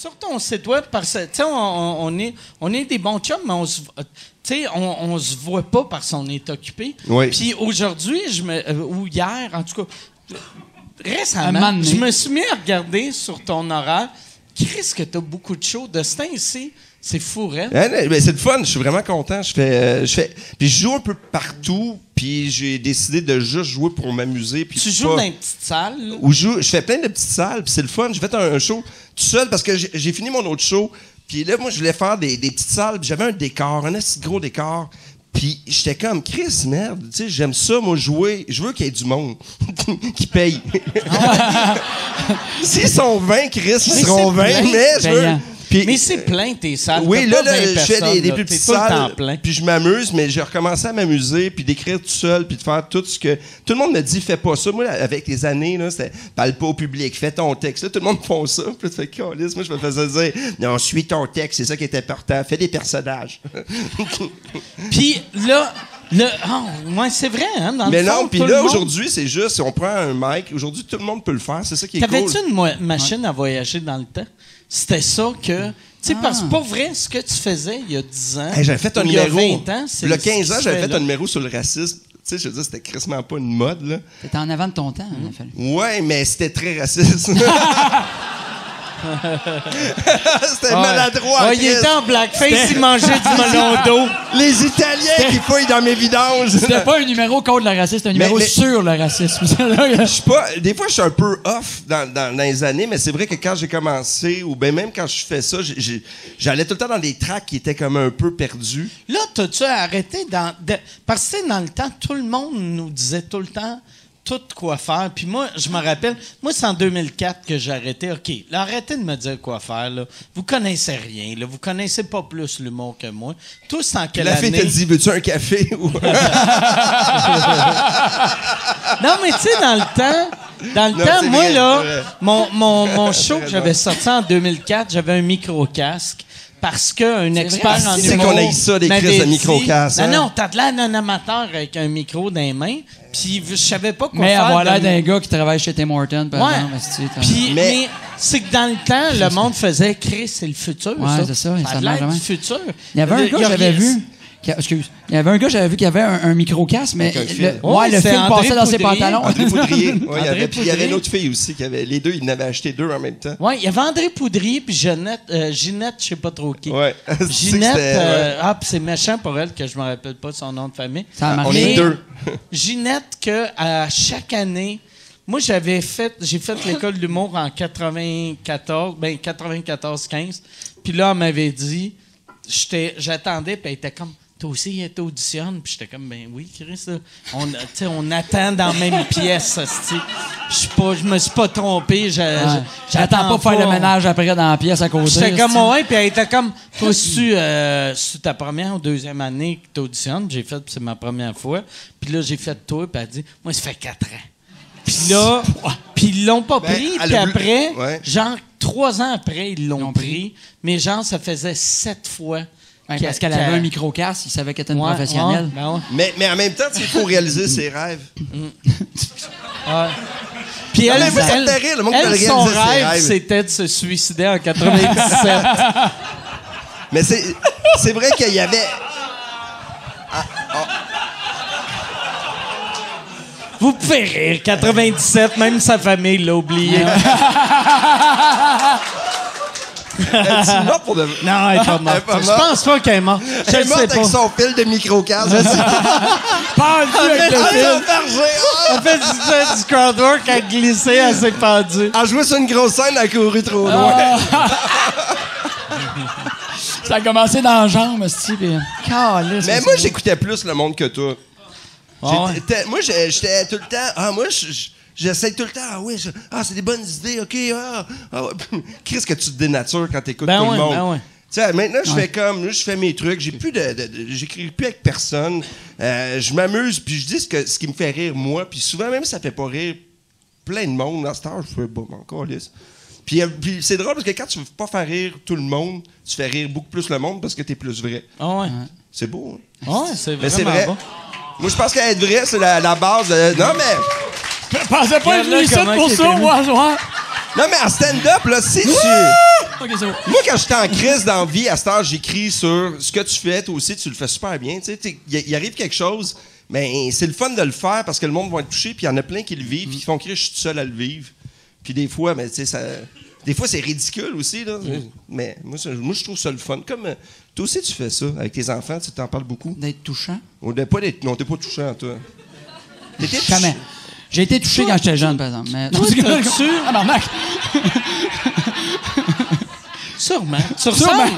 sur ton site web, parce que, tu sais, on est des bons chums, mais on se voit pas parce qu'on est occupé. Oui. Puis aujourd'hui, ou hier, en tout cas, récemment, je me suis mis à regarder sur ton horaire. Chris, que t'as beaucoup de shows. De ce temps ici, c'est fou, hein? Ben, c'est le fun, je suis vraiment content. Puis je joue un peu partout, puis j'ai décidé de juste jouer pour m'amuser. Tu joues dans une petite salle? Où je fais plein de petites salles, puis c'est le fun. J'ai fait un show tout seul parce que j'ai fini mon autre show. Puis là, moi, je voulais faire des petites salles, puis j'avais un décor, un assez gros décor. Puis j'étais comme, Chris, merde, tu sais, j'aime ça, moi, jouer. Je veux qu'il y ait du monde qui paye. S'ils sont 20, Chris, ils seront 20, mais je veux... Puis, mais c'est plein tes salles. Oui, là, je fais des plus petites salles, plein. puis je m'amuse, mais j'ai recommencé à m'amuser, puis d'écrire tout seul, puis de faire tout ce que... Tout le monde me dit, fais pas ça. Moi, avec les années, là, c'était parle pas au public, fais ton texte. Là, tout le monde fait ça. Puis tu fais, câlisse, moi, je me faisais dire, non, suis ton texte, c'est ça qui est important. Fais des personnages. Puis là... ouais, c'est vrai, hein? Dans mais le fond, non, puis là, aujourd'hui, c'est juste, on prend un mic. Aujourd'hui, tout le monde peut le faire. C'est ça qui est cool. T'avais-tu une machine à voyager dans le temps? C'était ça que... Tu sais, parce que pas vrai, ce que tu faisais il y a 10 ans... J'avais fait un numéro... Il y a 20 ans, il y a 15 ans, j'avais fait un numéro sur le racisme. Tu sais, je veux dire, c'était crissement pas une mode, là. T'étais en avant de ton temps, en fait. Ouais, mais c'était très raciste. C'était maladroit. Ouais, il était en blackface, il mangeait du melon d'eau. Les Italiens qui fouillent dans mes vidanges. C'était pas un numéro contre le racisme, c'était un numéro sur le racisme. Je suis pas... Des fois, je suis un peu off dans les années, mais c'est vrai que quand j'ai commencé, ou bien même quand je fais ça, j'allais tout le temps dans des tracks qui étaient comme un peu perdus. Là, t'as-tu arrêté parce que dans le temps, tout le monde nous disait tout le temps tout quoi faire. Puis moi, je me rappelle, moi, c'est en 2004 que j'ai arrêté. OK, là, arrêtez de me dire quoi faire, là. Vous connaissez rien, là. Vous connaissez pas plus l'humour que moi. Tous en quelle année... La fille te dit, veux-tu un café? Non, mais tu sais, dans le temps, moi, vrai, là, mon show que j'avais sorti en 2004, j'avais un micro-casque. Parce qu'un expert en humour... C'est qu'on a eu ça, des crises de micro-casque. Non, t'as de l'air d'un amateur avec un micro dans les mains, puis je savais pas quoi mais faire. Mais avoir l'air d'un gars qui travaille chez Tim Hortons, par exemple. Mais c'est que dans le temps, le monde faisait « Chris, c'est le futur, ouais, ça. » c'est ça. Ça a l'air du futur. Il y avait un gars que j'avais vu... Excuse. Il y avait un gars, j'avais vu qu'il avait un micro-casque, mais le fil passait dans ses pantalons. André Poudrier. Il y avait une autre fille aussi qui avait... Les deux, ils en avaient acheté deux en même temps. Oui, il y avait André Poudrier puis Ginette, je sais pas trop qui. Ouais. Ginette, puis c'est méchant pour elle que je me rappelle pas son nom de famille. On est deux. Ginette, que à chaque année... Moi, j'ai fait l'école d'humour en 94-15. Puis là, on m'avait dit... J'attendais, puis elle était comme... Toi aussi, t'auditionnes. Puis j'étais comme, ben oui, Chris, on attend dans la même pièce. Je me suis pas trompé. J'attends pas faire le ménage après dans la pièce à côté. J'étais comme, ouais, puis elle était comme, toi, c'est ta première ou deuxième année que t'auditionnes. J'ai fait, c'est ma première fois. Puis là, j'ai fait toi, puis elle dit, moi, ça fait 4 ans. Puis là, ils l'ont pas pris. Puis après, genre 3 ans après, ils l'ont pris. Mais genre, ça faisait 7 fois. Parce qu'elle avait un micro-casque, il savait qu'elle était une professionnelle. Mais en même temps, il faut réaliser ses rêves. Puis son rêve, c'était de se suicider en 97. Mais c'est vrai qu'il y avait... Vous pouvez rire, 97, même sa famille l'a oublié. Elle est morte pour de... Non, elle est pas morte. Je pense pas qu'elle est morte. Elle est morte avec son fil de micro-casque. Elle fait du crowdwork, elle a glissé, elle s'est pendue. Elle jouait sur une grosse scène, elle a couru trop loin. Ça a commencé dans la jambe, mais moi, j'écoutais plus le monde que toi. Moi, j'étais tout le temps... J'essaie tout le temps. C'est des bonnes idées, OK. Qu'est-ce que tu te dénatures quand t'écoutes tout le monde? Maintenant, je fais comme... Je fais mes trucs. J'écris plus avec personne. Je m'amuse, puis je dis ce qui me fait rire, moi. Puis souvent, même, ça fait pas rire plein de monde. Dans ce temps, je fais bon, encore lisse. Puis c'est drôle, parce que quand tu veux pas faire rire tout le monde, tu fais rire beaucoup plus le monde parce que t'es plus vrai. C'est beau, hein? Ouais, c'est vrai. Bon. Moi, je pense qu'être vrai, c'est la base de... Non, mais... Je pensais pas être venu ici pour ça, moi. Non, mais en stand-up, là, si tu... Moi, quand j'étais en crise dans la vie, à cette heure, j'écris sur ce que tu fais, toi aussi, tu le fais super bien. Il arrive quelque chose, mais c'est le fun de le faire parce que le monde va être touché, puis il y en a plein qui le vivent, puis qui font crier, je suis tout seul à le vivre. Puis des fois, mais tu sais, des fois, c'est ridicule aussi, là. Mais moi, je trouve ça le fun. Comme toi aussi, tu fais ça avec tes enfants, tu t'en parles beaucoup. D'être touchant? Non, t'es pas touchant, toi. T'étais Jamais. J'ai été touché quand j'étais jeune, par exemple. Mais... Toi, t'as-tu... Ah, non, Mac! Sûrement. Tu ressembles.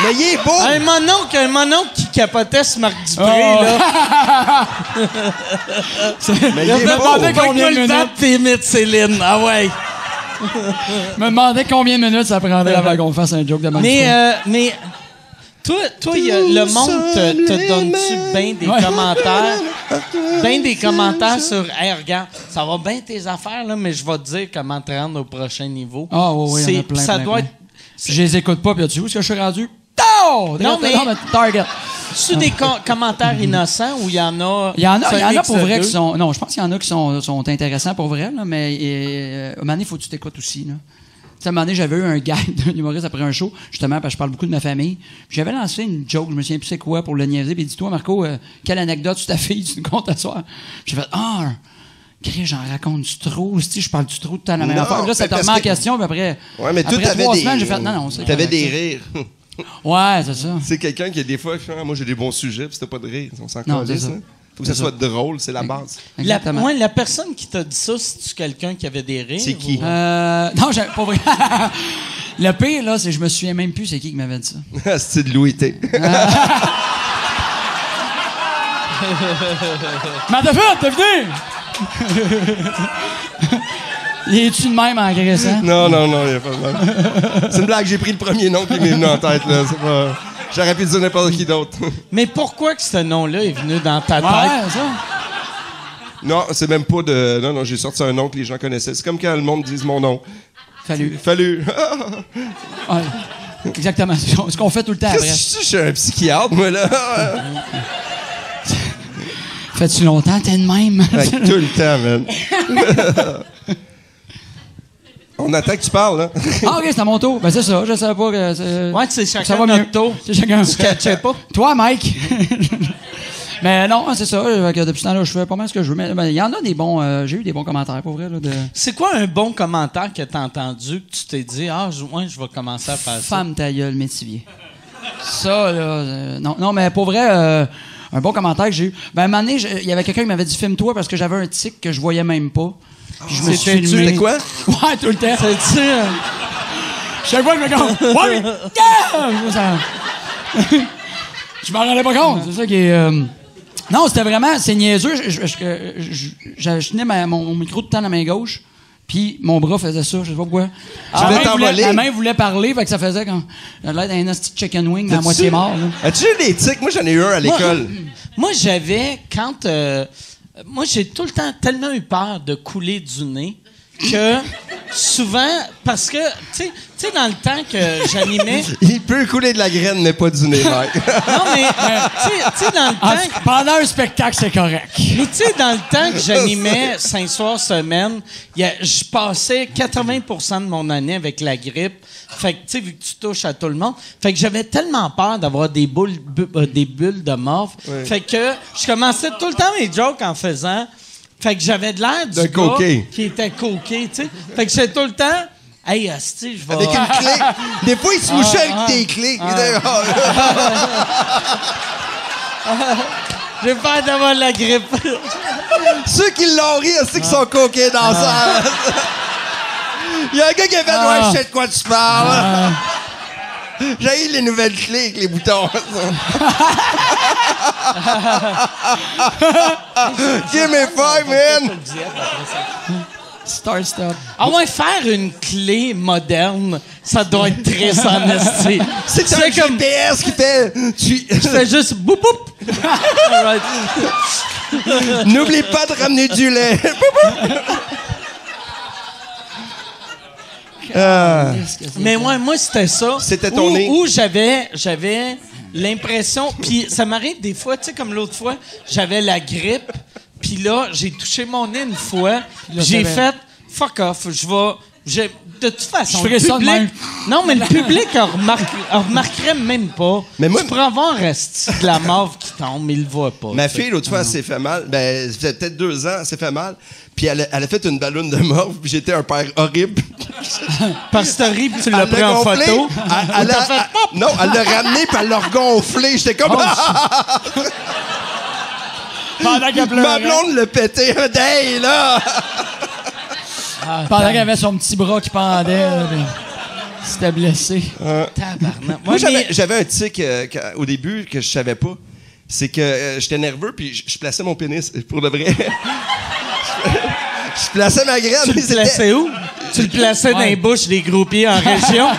Mais il est beau! Un mononcle qui capotait sur Marc Dupré, là. Mais il est beau! Combien de minutes t'imites Céline? Ah ouais. Je me demandais combien de minutes ça prendrait avant qu'on fasse un joke de Marc Dupré. Mais toi, le monde te donne-tu bien des commentaires? Ben des commentaires sur « Hey, regarde, ça va bien tes affaires, là, mais je vais te dire comment te rendre au prochain niveau. » Ah oui, il y en a plein, ça plein, doit plein. être... Si je les écoute pas, puis tu sais où est-ce que je suis rendu? Non, mais... Target. C'est des commentaires innocents ou il y en a... Il y en a pour vrai qui sont... Non, je pense qu'il y en a qui sont intéressants pour vrai, là, mais à un moment donné, il faut que tu t'écoutes aussi, là. Tu sais, à un moment donné, j'avais eu un gag d'un humoriste après un show, justement, parce que je parle beaucoup de ma famille. Puis j'avais lancé une joke, je me souviens plus c'est quoi, pour le niaiser. Puis il dit, toi, Marco, quelle anecdote sur ta fille tu nous comptes à soir? J'ai fait, j'en raconte-tu trop? Si je parle-tu trop de temps à la même affaire? Là, ça te remet en question, puis après. Ouais, mais après 3 semaines, j'ai fait, non, c'est t'avais correct, des ça. rires. Ouais, c'est ça. C'est quelqu'un qui, des fois, moi, j'ai des bons sujets, puis t'as pas de rire. On s'en Non, calisse, c'est ça. hein. Faut que ça soit drôle, c'est la base. Exactement. La personne qui t'a dit ça, c'est-tu quelqu'un qui avait des rires? C'est qui? Non, pas vrai. Le pire, là, c'est que je me souviens même plus c'est qui m'avait dit ça. C'est de Louis T. Mais t'es venu! Il est-tu de même en graissant? Non, il n'y a pas de mal. C'est une blague, j'ai pris le premier nom qui m'est venu en tête, là. C'est pas... J'aurais pu dire n'importe qui d'autre. Mais pourquoi que ce nom-là est venu dans ta tête? Ouais, ça. Non, c'est même pas de... Non, j'ai sorti un nom que les gens connaissaient. C'est comme quand le monde dise mon nom. Fallu. Ouais, exactement. C'est ce qu'on fait tout le temps après. Je suis un psychiatre, moi, là. Fait-tu longtemps, t'es de même? Ouais, tout le temps, man. On attend que tu parles, là. OK, c'est à mon tour. Ben, c'est ça. Je savais pas que... Ouais, c'est chacun ça va notre mieux. tour. C'est chacun. Tu catchais pas? Toi, Mike. Mais non, c'est ça. Depuis ce temps-là, je fais pas mal ce que je veux. Mais il y en a des bons... j'ai eu des bons commentaires, pour vrai. Là, C'est quoi un bon commentaire que t'as entendu, que tu t'es dit « Ah, je vais commencer à faire ça. » Femme ta gueule, Métivier. Ça, là... non, mais pour vrai... un bon commentaire que j'ai eu. Ben, à un moment donné, il y avait quelqu'un qui m'avait dit « Filme-toi » parce que j'avais un tic que je voyais même pas. Puis je me suis filmé. C'était quoi? Ouais, tout le temps. C'est-tu... Chaque fois que je me compte. Ouais, mais... Je m'en rendais pas compte. C'est ça qui est... Non, c'était vraiment... C'est niaiseux. Je tenais mon micro tout le temps dans la main gauche, puis mon bras faisait ça. Je sais pas pourquoi. La main voulait parler, fait que ça faisait quand... L'air d'un petit chicken wing à moitié mort. Là. As-tu eu des tics? Moi, j'en ai eu un à l'école. Moi, j'avais... Quand... moi, j'ai tout le temps tellement eu peur de couler du nez que souvent... Parce que, tu sais, dans le temps que j'animais... Il peut couler de la graine, mais pas du nez, Mike. Non, mais, tu sais, dans le temps... Pendant un spectacle, c'est correct. Mais tu sais, dans le temps que j'animais 5 soirs semaine, je passais 80% de mon année avec la grippe. Fait que, tu sais, vu que tu touches à tout le monde, fait que j'avais tellement peur d'avoir des bulles de morph. Oui. Fait que je commençais tout le temps mes jokes en faisant... Fait que j'avais de l'air du gars qui était coqué, tu sais. Fait que j'étais tout le temps... Hey, asti, je vais... Avec une clé. Des fois, il se mouchait avec des clés. J'ai peur d'avoir la grippe. Ceux qui l'ont ri, c'est qu'ils sont coqués dans ça. Il y a un gars qui a fait « Ouais, je sais de quoi tu parles. » J'ai eu les nouvelles clés avec les boutons. Give me 5, man! Start, stop. À moins faire une clé moderne, ça doit être très en esti. C'est un comme GPS qui fait... Je fais juste boum boum. Right. N'oublie pas de ramener du lait. Mais moi c'était ça. C'était ton nez. Où j'avais l'impression... Puis ça m'arrive des fois, tu sais, comme l'autre fois, j'avais la grippe, puis là, j'ai touché mon nez une fois, j'ai fait « fuck off, de toute façon, Je ferais ça de même. Non, mais le public remarquerait même pas. Mais moi, tu pourrais avoir un reste de la mauve qui tombe, mais il le voit pas. Ma fille, l'autre fois, elle s'est fait mal. Ben, ça fait peut-être 2 ans, elle s'est fait mal. Puis elle a fait une balloune de morve, puis j'étais un père horrible. Parce que c'est horrible, tu l'as pris en photo. Non, elle l'a ramené, puis elle l'a regonflé. J'étais comme... Pendant qu'elle pleurait. Ma blonde l'a pété un day, là! Pendant qu'elle avait son petit bras qui pendait, là, c'était blessé. Tabarnak. Moi, j'avais un tic au début que je savais pas. C'est que j'étais nerveux, puis je plaçais mon pénis, pour de vrai. Je plaçais ma graine. Tu le plaçais où? Tu le plaçais dans les bouches des groupiers en région?